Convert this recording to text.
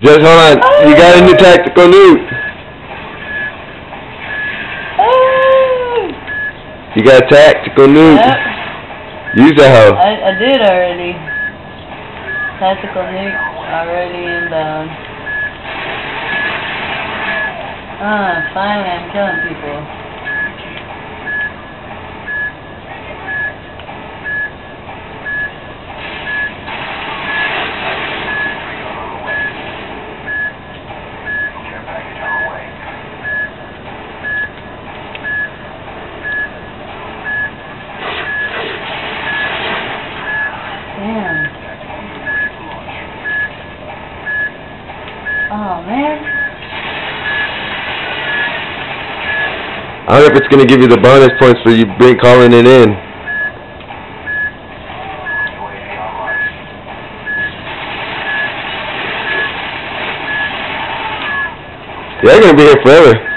Just hold on. You got a new tactical nuke. You got a tactical nuke. Yep. Use that hoe. I did already. Tactical nuke already inbound. Finally I'm killing people. Damn. Oh man. I don't know if it's going to give you the bonus points for you calling it in. They're going to be here forever.